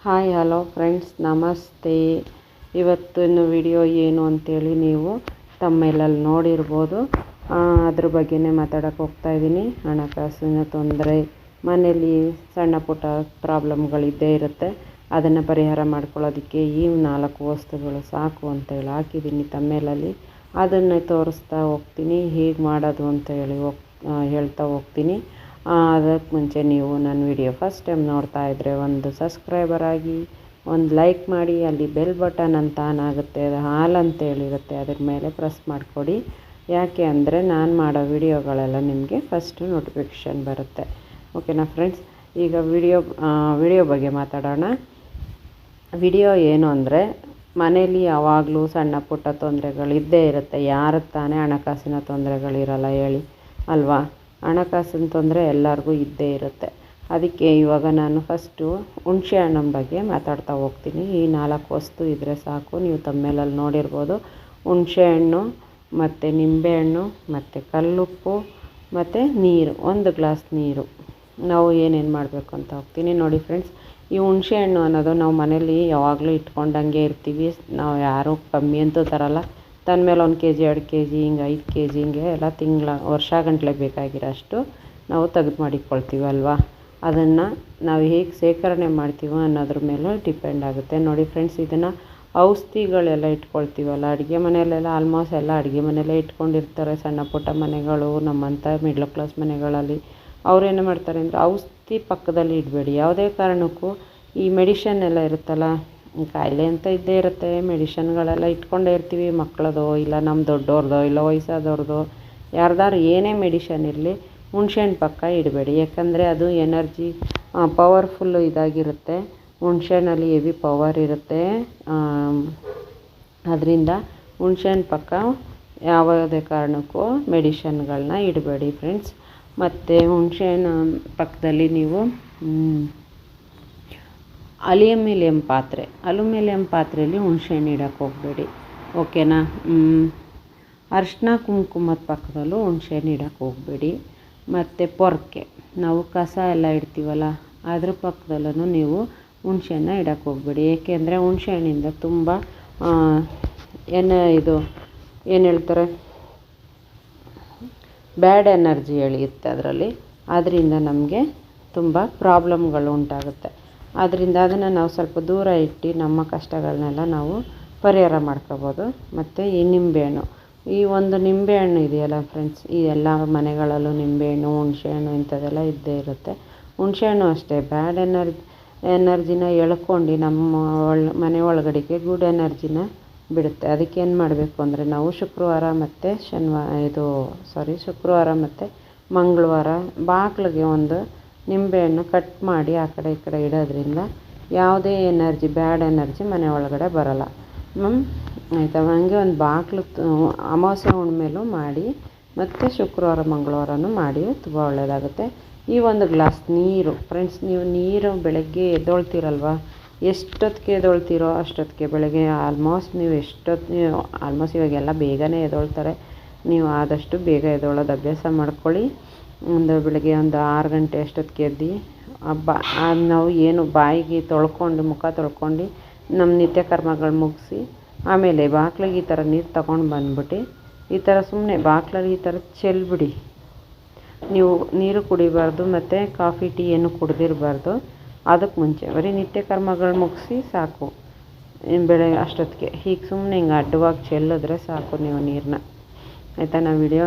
Hi hello friends, ನಮಸ್ತೆ. ಇವತ್ತಿನ video ಏನು ಅಂತೇಳಿ ನೀವು ತಮ್ಮನೇಲಲ್ಲಿ ನೋಡಿರ್ಬೋದು. ಅದ್ರ ಬಗ್ಗೆನೇ ಮಾತಾಡೋಕ್ಕೆ ಹೋಗ್ತಾಯಿದ್ದೀನಿ. ಹಣಕಾಸಿನ ತೊಂದರೆ, ಮನೇಲಿ ಸಣ್ಣ ಪುಟ್ಟ ಪ್ರಾಬ್ಲಮ್ಗಳಿದ್ದೇ ಇರುತ್ತೆ. ಅದನ್ನು ಪರಿಹಾರ ಮಾಡ್ಕೊಳ್ಳೋದಕ್ಕೆ ಈ 4 ವಸ್ತುಗಳು ಸಾಕು ಅಂತೇಳಿ ಹಾಕಿದ್ದೀನಿ ತಮ್ಮನೇಲಲ್ಲಿ. ಅದನ್ನೇ ತೋರಿಸ್ತಾ ಹೋಗ್ತೀನಿ, ಹೇಗೆ ಮಾಡೋದು ಅಂತ ಹೇಳ್ತಾ ಹೋಗ್ತೀನಿ. ಅದಕ್ಕೆ ಮುಂಚೆ ನೀವು ನನ್ನ ವಿಡಿಯೋ ಫಸ್ಟ್ ಟೈಮ್ ನೋಡ್ತಾ ಇದ್ದರೆ ಒಂದು ಸಬ್ಸ್ಕ್ರೈಬರ್ ಆಗಿ, ಒಂದು ಲೈಕ್ ಮಾಡಿ. ಅಲ್ಲಿ ಬೆಲ್ ಬಟನ್ ಅಂತ ಆನ್ ಆಗುತ್ತೆ, ಅದು ಹಾಲ್ ಅಂತೇಳಿರುತ್ತೆ, ಅದ್ರ ಮೇಲೆ ಪ್ರೆಸ್ ಮಾಡಿಕೊಡಿ. ಯಾಕೆ ಅಂದರೆ ನಾನು ಮಾಡೋ ವಿಡಿಯೋಗಳೆಲ್ಲ ನಿಮಗೆ ಫಸ್ಟು ನೋಟಿಫಿಕೇಷನ್ ಬರುತ್ತೆ. ಓಕೆನಾ ಫ್ರೆಂಡ್ಸ್? ಈಗ ವಿಡಿಯೋ ಬಗ್ಗೆ ಮಾತಾಡೋಣ. ವಿಡಿಯೋ ಏನು ಅಂದರೆ, ಮನೇಲಿ ಯಾವಾಗಲೂ ಸಣ್ಣ ಪುಟ್ಟ ತೊಂದರೆಗಳಿದ್ದೇ ಇರುತ್ತೆ. ಯಾರು ತಾನೇ ಹಣಕಾಸಿನ ತೊಂದರೆಗಳಿರಲ್ಲ ಹೇಳಿ ಅಲ್ವಾ? ಹಣಕಾಸಿನ ತೊಂದರೆ ಎಲ್ಲರಿಗೂ ಇದ್ದೇ ಇರುತ್ತೆ. ಅದಕ್ಕೆ ಇವಾಗ ನಾನು ಫಸ್ಟು ಹುಣಸೆ ಹಣ್ಣಿನ ಬಗ್ಗೆ ಮಾತಾಡ್ತಾ ಹೋಗ್ತೀನಿ. ಈ 4 ವಸ್ತು ಇದ್ದರೆ ಸಾಕು. ನೀವು ತಮ್ಮನೇಲಲ್ಲಿ ನೋಡಿರ್ಬೋದು. ಹುಣಸೆ ಹಣ್ಣು ಮತ್ತು ನಿಂಬೆಹಣ್ಣು ಮತ್ತು ಕಲ್ಲುಪ್ಪು ಮತ್ತು ನೀರು, 1 ಗ್ಲಾಸ್ ನೀರು. ನಾವು ಏನೇನು ಮಾಡಬೇಕು ಅಂತ ಹೋಗ್ತೀನಿ ನೋಡಿ ಫ್ರೆಂಡ್ಸ್. ಈ ಹುಣಸೆ ಹಣ್ಣು ಅನ್ನೋದು ನಾವು ಮನೇಲಿ ಯಾವಾಗಲೂ ಇಟ್ಕೊಂಡಂಗೆ ಇರ್ತೀವಿ. ನಾವು ಯಾರೂ ಕಮ್ಮಿ ಅಂತೂ ತರಲ್ಲ. ತನ್ನ ಮೇಲೆ 1 kg 2 kg ಹಿಂಗೆ 5 kg ಹಿಂಗೆ ಎಲ್ಲ ವರ್ಷ ಗಂಟಲೆ ಬೇಕಾಗಿರೋ ಅಷ್ಟು ನಾವು ತೆಗೆದು ಮಾಡಿಕೊಳ್ತೀವಿ ಅಲ್ವಾ? ಅದನ್ನು ನಾವು ಹೇಗೆ ಶೇಖರಣೆ ಮಾಡ್ತೀವೋ ಅನ್ನೋದ್ರ ಮೇಲೆ ಡಿಪೆಂಡ್ ಆಗುತ್ತೆ. ನೋಡಿ ಫ್ರೆಂಡ್ಸ್, ಇದನ್ನು ಔಷಧಿಗಳೆಲ್ಲ ಇಟ್ಕೊಳ್ತೀವಲ್ಲ, ಅಡುಗೆ ಮನೆಯಲ್ಲೆಲ್ಲ ಆಲ್ಮೋಸ್ಟ್ ಎಲ್ಲ ಅಡುಗೆ ಮನೆಯಲ್ಲೇ ಇಟ್ಕೊಂಡಿರ್ತಾರೆ. ಸಣ್ಣ ಪುಟ್ಟ ಮನೆಗಳು, ನಮ್ಮಂಥ ಮಿಡ್ಲ್ ಕ್ಲಾಸ್ ಮನೆಗಳಲ್ಲಿ ಅವ್ರೇನು ಮಾಡ್ತಾರೆ ಅಂದರೆ ಔಷಧಿ ಪಕ್ಕದಲ್ಲಿ ಇಡಬೇಡಿ. ಯಾವುದೇ ಕಾರಣಕ್ಕೂ ಈ ಮೆಡಿಷನ್ ಎಲ್ಲ ಇರುತ್ತಲ್ಲ, ಕಾಯಿಲೆ ಅಂತ ಇದ್ದೇ ಇರುತ್ತೆ. ಮೆಡಿಷನ್ಗಳೆಲ್ಲ ಇಟ್ಕೊಂಡೇ ಇರ್ತೀವಿ. ಮಕ್ಕಳದೋ ಇಲ್ಲ ನಮ್ಮ ದೊಡ್ಡವ್ರದ್ದೋ ಇಲ್ಲ ವಯಸ್ಸಾದವ್ರದ್ದೋ ಯಾರ್ದಾರು ಏನೇ ಮೆಡಿಷನ್ ಇರಲಿ, ಹುಣಸೆ ಹಣ್ಣು ಪಕ್ಕ ಇಡಬೇಡಿ. ಯಾಕಂದರೆ ಅದು ಎನರ್ಜಿ ಪವರ್ಫುಲ್ಲು ಇದಾಗಿರುತ್ತೆ. ಹುಣಸೆ ಹಣ್ಣಲ್ಲಿ ಹೆವಿ ಪವರ್ ಇರುತ್ತೆ. ಅದರಿಂದ ಹುಣಸೆ ಹಣ್ಣು ಪಕ್ಕ ಯಾವುದೇ ಕಾರಣಕ್ಕೂ ಮೆಡಿಷನ್ಗಳನ್ನ ಇಡಬೇಡಿ ಫ್ರೆಂಡ್ಸ್. ಮತ್ತು ಹುಣಸೆ ಹಣ್ಣು ಪಕ್ಕದಲ್ಲಿ ನೀವು ಅಲ್ಯೂಮಿನಿಯಂ ಪಾತ್ರೆಯಲ್ಲಿ ಹುಣಸೆ ಹಣ್ಣು ಇಡೋಕ್ಕೆ ಹೋಗಬೇಡಿ. ಓಕೆನಾ? ಅರಿಶಿನ ಕುಂಕುಮದ ಪಕ್ಕದಲ್ಲೂ ಹುಣಸೆ ಹಣ್ಣು ಇಡೋಕ್ಕೆ ಹೋಗಬೇಡಿ. ಮತ್ತು ಪೊರ್ಕೆ, ನಾವು ಕಸ ಎಲ್ಲ ಇಡ್ತೀವಲ್ಲ, ಅದ್ರ ಪಕ್ಕದಲ್ಲೂ ನೀವು ಹುಣಸೆ ಹಣ್ಣು ಇಡೋಕ್ಕೆ ಹೋಗಬೇಡಿ. ಏಕೆಂದರೆ ಹುಣಸೆ ಹಣ್ಣಿಂದ ತುಂಬ ಏನು ಹೇಳ್ತಾರೆ, ಬ್ಯಾಡ್ ಎನರ್ಜಿ ಎಳೆಯುತ್ತೆ ಅದರಲ್ಲಿ. ಅದರಿಂದ ನಮಗೆ ತುಂಬ ಪ್ರಾಬ್ಲಮ್ಗಳು ಉಂಟಾಗುತ್ತೆ. ಆದ್ದರಿಂದ ಅದನ್ನು ನಾವು ಸ್ವಲ್ಪ ದೂರ ಇಟ್ಟು ನಮ್ಮ ಕಷ್ಟಗಳನ್ನೆಲ್ಲ ನಾವು ಪರಿಹಾರ ಮಾಡ್ಕೋಬೋದು. ಮತ್ತು ಈ ನಿಂಬೆಹಣ್ಣು, ಈ ಒಂದು ನಿಂಬೆಹಣ್ಣು ಇದೆಯಲ್ಲ ಫ್ರೆಂಡ್ಸ್, ಈ ಎಲ್ಲ ಮನೆಗಳಲ್ಲೂ ನಿಂಬೆಹಣ್ಣು, ಹುಣಸೆಹಣ್ಣು ಇಂಥದ್ದೆಲ್ಲ ಇದ್ದೇ ಇರುತ್ತೆ. ಹುಣಸೆಹಣ್ಣು ಅಷ್ಟೇ ಬ್ಯಾಡ್ ಎನರ್ಜಿನ ಎಳ್ಕೊಂಡು ನಮ್ಮ ಮನೆ ಒಳಗಡೆಗೆ ಗುಡ್ ಎನರ್ಜಿನ ಬಿಡುತ್ತೆ. ಅದಕ್ಕೇನು ಮಾಡಬೇಕು ಅಂದರೆ ನಾವು ಶುಕ್ರವಾರ ಮತ್ತು ಮಂಗಳವಾರ ಬಾಗಿಲಿಗೆ ಒಂದು ನಿಂಬೆಹಣ್ಣು ಕಟ್ ಮಾಡಿ ಆ ಕಡೆ ಈ ಕಡೆ ಇಡೋದ್ರಿಂದ ಯಾವುದೇ ಬ್ಯಾಡ್ ಎನರ್ಜಿ ಮನೆ ಒಳಗಡೆ ಬರೋಲ್ಲ. ಆಯಿತಾ? ಹಂಗೆ ಒಂದು ಬಾಗಿಲು ಅಮಾವಾಸ್ಯೆ ಹುಣ್ಣಿಮೆಲೂ ಮಾಡಿ, ಮತ್ತು ಶುಕ್ರವಾರ ಮಂಗಳವಾರನೂ ಮಾಡಿ, ತುಂಬ ಒಳ್ಳೆಯದಾಗುತ್ತೆ. ಈ 1 ಗ್ಲಾಸ್ ನೀರು ಫ್ರೆಂಡ್ಸ್, ನೀವು ನೀರು ಬೆಳಗ್ಗೆ ಎದ್ದೊಳ್ತೀರಲ್ವ, ಎಷ್ಟೊತ್ತಿಗೆ ಎದ್ದೊಳ್ತೀರೋ ಅಷ್ಟೊತ್ತಿಗೆ ಬೆಳಗ್ಗೆ ಆಲ್ಮೋಸ್ಟ್ ಇವಾಗೆಲ್ಲ ಬೇಗನೆ ಎದ್ದೊಳ್ತಾರೆ. ನೀವು ಆದಷ್ಟು ಬೇಗ ಎದ್ದೊಳ್ಳೋದು ಅಭ್ಯಾಸ ಮಾಡ್ಕೊಳ್ಳಿ. ಬೆಳಗ್ಗೆ 6 ಗಂಟೆ ಅಷ್ಟೊತ್ತಿಗೆ ಎದ್ದು ನಾವು ಏನು ಬಾಯಿಗೆ ತೊಳ್ಕೊಂಡು, ಮುಖ ತೊಳ್ಕೊಂಡು ನಮ್ಮ ನಿತ್ಯ ಕರ್ಮಗಳು ಮುಗಿಸಿ, ಆಮೇಲೆ ಬಾಗಿಲಿಗೆ ಈ ಥರ ನೀರು ತಗೊಂಡು ಬಂದ್ಬಿಟ್ಟು ಈ ಥರ ಸುಮ್ಮನೆ ಬಾಗಿಲಲ್ಲಿ ಈ ಥರ ಚೆಲ್ಬಿಡಿ. ನೀವು ನೀರು ಕುಡಿಬಾರ್ದು ಮತ್ತು ಕಾಫಿ ಟೀ ಏನು ಕುಡ್ದಿರಬಾರ್ದು. ಅದಕ್ಕೆ ಮುಂಚೆ ಬರೀ ನಿತ್ಯ ಕರ್ಮಗಳು ಮುಗಿಸಿ ಸಾಕು. ಬೆಳಗ್ಗೆ ಅಷ್ಟೊತ್ತಿಗೆ ಹೀಗೆ ಸುಮ್ಮನೆ ಹಿಂಗೆ ಅಡ್ಡವಾಗಿ ಚೆಲ್ಲಿದ್ರೆ ಸಾಕು ನೀವು ನೀರನ್ನ. ಆಯಿತಾ? ನಾನು ವಿಡಿಯೋ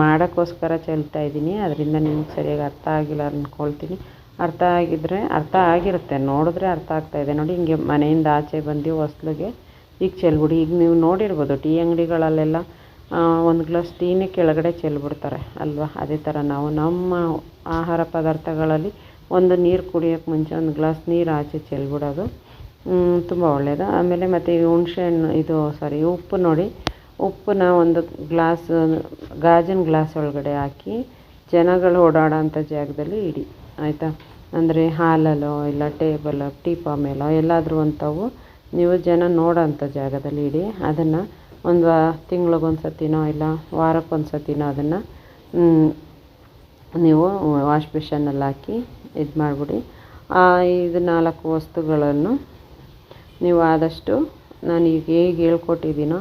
ಮಾಡೋಕ್ಕೋಸ್ಕರ ಚೆಲ್ತಾ ಇದ್ದೀನಿ. ಅದರಿಂದ ನಿಮ್ಗೆ ಸರಿಯಾಗಿ ಅರ್ಥ ಆಗಿಲ್ಲ ಅಂದ್ಕೊಳ್ತೀನಿ. ಅರ್ಥ ಆಗಿರುತ್ತೆ, ನೋಡಿದ್ರೆ ಅರ್ಥ ಆಗ್ತಾಯಿದೆ ನೋಡಿ. ಹಿಂಗೆ ಮನೆಯಿಂದ ಆಚೆ ಬಂದು ಹೊಸ್ಲಿಗೆ ಈಗ ಚೆಲ್ಬಿಡಿ. ಈಗ ನೀವು ನೋಡಿರ್ಬೋದು ಟೀ ಅಂಗಡಿಗಳಲ್ಲೆಲ್ಲ 1 ಗ್ಲಾಸ್ ಟೀನೇ ಕೆಳಗಡೆ ಚೆಲ್ಬಿಡ್ತಾರೆ ಅಲ್ವಾ? ಅದೇ ಥರ ನಾವು ನಮ್ಮ ಆಹಾರ ಪದಾರ್ಥಗಳಲ್ಲಿ ಒಂದು ನೀರು ಕುಡಿಯೋಕ್ಕೆ ಮುಂಚೆ 1 ಗ್ಲಾಸ್ ನೀರು ಆಚೆ ಚೆಲ್ಬಿಡೋದು ತುಂಬ ಒಳ್ಳೆಯದು. ಆಮೇಲೆ ಮತ್ತು ಈ ಹುಣಸೆ ಹಣ್ಣು ಉಪ್ಪು ನೋಡಿ, ಉಪ್ಪನ್ನ 1 ಗ್ಲಾಸ್ ಗಾಜಿನ ಗ್ಲಾಸ್ ಒಳಗಡೆ ಹಾಕಿ ಜನಗಳು ಓಡಾಡೋ ಅಂಥ ಜಾಗದಲ್ಲಿ ಇಡಿ. ಆಯಿತಾ? ಅಂದರೆ ಹಾಲಲ್ಲೋ ಇಲ್ಲ ಟೇಬಲ್ ಟೀಪಾ ಮೇಲೋ ಎಲ್ಲಾದರೂ ಅಂಥವು ನೀವು ಜನ ನೋಡೋ ಅಂಥ ಜಾಗದಲ್ಲಿ ಇಡಿ. ಅದನ್ನು ಒಂದು ತಿಂಗಳಿಗೊಂದು ಸತಿನೋ ಇಲ್ಲ ವಾರಕ್ಕೊಂದು ಸತಿನೋ ಅದನ್ನು ನೀವು ವಾಶ್ ಬೇಷನ್ನಲ್ಲಿ ಹಾಕಿ ಇದು ಮಾಡಿಬಿಡಿ. ಇದು 4 ವಸ್ತುಗಳನ್ನು ನೀವು ಆದಷ್ಟು ನಾನು ಈಗ ಹೇಗೆ ಹೇಳ್ಕೊಟ್ಟಿದ್ದೀನೋ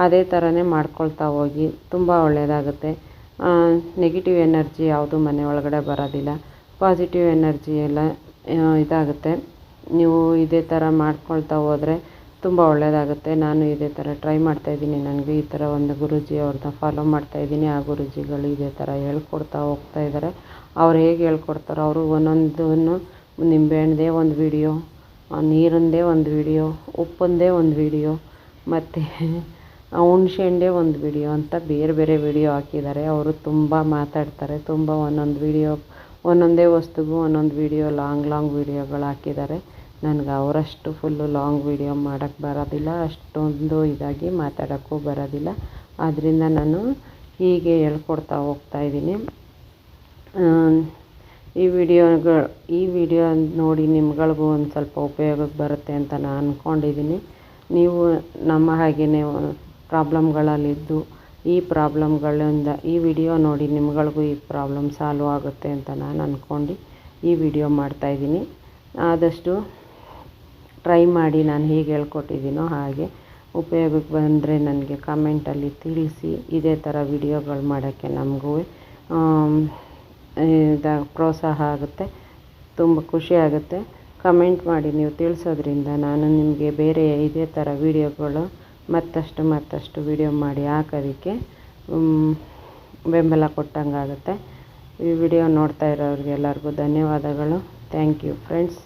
ಅದೇ ಥರನೇ ಮಾಡ್ಕೊಳ್ತಾ ಹೋಗಿ. ತುಂಬ ಒಳ್ಳೆಯದಾಗುತ್ತೆ. ನೆಗೆಟಿವ್ ಎನರ್ಜಿ ಯಾವುದು ಮನೆ ಒಳಗಡೆ ಬರೋದಿಲ್ಲ. ಪಾಸಿಟಿವ್ ಎನರ್ಜಿ ಎಲ್ಲ ಇದಾಗುತ್ತೆ. ನೀವು ಇದೇ ಥರ ಮಾಡ್ಕೊಳ್ತಾ ಹೋದರೆ ತುಂಬ ಒಳ್ಳೆಯದಾಗುತ್ತೆ. ನಾನು ಇದೇ ಥರ ಟ್ರೈ ಮಾಡ್ತಾಯಿದ್ದೀನಿ. ನನಗೆ ಈ ಥರ ಒಂದು ಗುರೂಜಿ ಅವ್ರನ್ನ ಫಾಲೋ ಮಾಡ್ತಾಯಿದ್ದೀನಿ. ಆ ಗುರೂಜಿಗಳು ಇದೇ ಥರ ಹೇಳ್ಕೊಡ್ತಾ ಹೋಗ್ತಾಯಿದ್ದಾರೆ. ಅವ್ರು ಹೇಗೆ ಹೇಳ್ಕೊಡ್ತಾರೋ ಅವರು ಒಂದೊಂದನ್ನು ನಿಂಬೆಹಣ್ಣಿದೆ ಒಂದು ವಿಡಿಯೋ, ನೀರಿಂದೇ ಒಂದು ವಿಡಿಯೋ, ಉಪ್ಪಂದೇ ಒಂದು ವಿಡಿಯೋ ಮತ್ತು ಹುಣ್ಸೆಹಣ್ಣೇ ಒಂದು ವಿಡಿಯೋ ಅಂತ ಬೇರೆ ಬೇರೆ ವಿಡಿಯೋ ಹಾಕಿದ್ದಾರೆ. ಅವರು ತುಂಬ ಮಾತಾಡ್ತಾರೆ. ತುಂಬ ಒಂದೊಂದು ವಿಡಿಯೋ ಒಂದೊಂದೇ ವಸ್ತುಗೂ ಒಂದೊಂದು ವಿಡಿಯೋ ಲಾಂಗ್ ವಿಡಿಯೋಗಳು ಹಾಕಿದ್ದಾರೆ. ನನಗೆ ಅವರಷ್ಟು ಫುಲ್ಲು ಲಾಂಗ್ ವಿಡಿಯೋ ಮಾಡೋಕ್ಕೆ ಬರೋದಿಲ್ಲ. ಅಷ್ಟೊಂದು ಇದಾಗಿ ಮಾತಾಡೋಕ್ಕೂ ಬರೋದಿಲ್ಲ. ಆದ್ದರಿಂದ ನಾನು ಹೀಗೆ ಹೇಳ್ಕೊಡ್ತಾ ಹೋಗ್ತಾಯಿದ್ದೀನಿ. ಈ ವಿಡಿಯೋ ನೋಡಿ ನಿಮ್ಗಳಿಗೂ ಒಂದು ಸ್ವಲ್ಪ ಉಪಯೋಗಕ್ಕೆ ಬರುತ್ತೆ ಅಂತ ನಾನು ಅಂದ್ಕೊಂಡಿದ್ದೀನಿ. ನೀವು ನಮ್ಮ ಹಾಗೆಯೇ ಪ್ರಾಬ್ಲಮ್ಗಳಲ್ಲಿದ್ದು ಈ ಪ್ರಾಬ್ಲಮ್ಗಳಿಂದ ಈ ವಿಡಿಯೋ ನೋಡಿ ನಿಮ್ಗಳಿಗೂ ಈ ಪ್ರಾಬ್ಲಮ್ ಸಾಲ್ವ್ ಆಗುತ್ತೆ ಅಂತ ನಾನು ಅಂದ್ಕೊಂಡು ಈ ವಿಡಿಯೋ ಮಾಡ್ತಾಯಿದ್ದೀನಿ. ಆದಷ್ಟು ಟ್ರೈ ಮಾಡಿ ನಾನು ಹೇಗೆ ಹೇಳ್ಕೊಟ್ಟಿದ್ದೀನೋ ಹಾಗೆ. ಉಪಯೋಗಕ್ಕೆ ಬಂದರೆ ನನಗೆ ಕಮೆಂಟಲ್ಲಿ ತಿಳಿಸಿ. ಇದೇ ಥರ ವಿಡಿಯೋಗಳು ಮಾಡೋಕ್ಕೆ ನಮಗೂ ಪ್ರೋತ್ಸಾಹ ಆಗುತ್ತೆ. ತುಂಬ ಖುಷಿ ಆಗುತ್ತೆ. ಕಮೆಂಟ್ ಮಾಡಿ ನೀವು ತಿಳಿಸೋದ್ರಿಂದ ನಾನು ನಿಮಗೆ ಬೇರೆ ಇದೇ ಥರ ವಿಡಿಯೋಗಳು ಮತ್ತಷ್ಟು ವಿಡಿಯೋ ಮಾಡಿ ಹಾಕೋದಕ್ಕೆ ಬೆಂಬಲ ಕೊಟ್ಟಂಗಾಗುತ್ತೆ. ಈ ವಿಡಿಯೋ ನೋಡ್ತಾ ಇರೋರಿಗೆಲ್ಲರಿಗೂ ಧನ್ಯವಾದಗಳು. Thank you friends.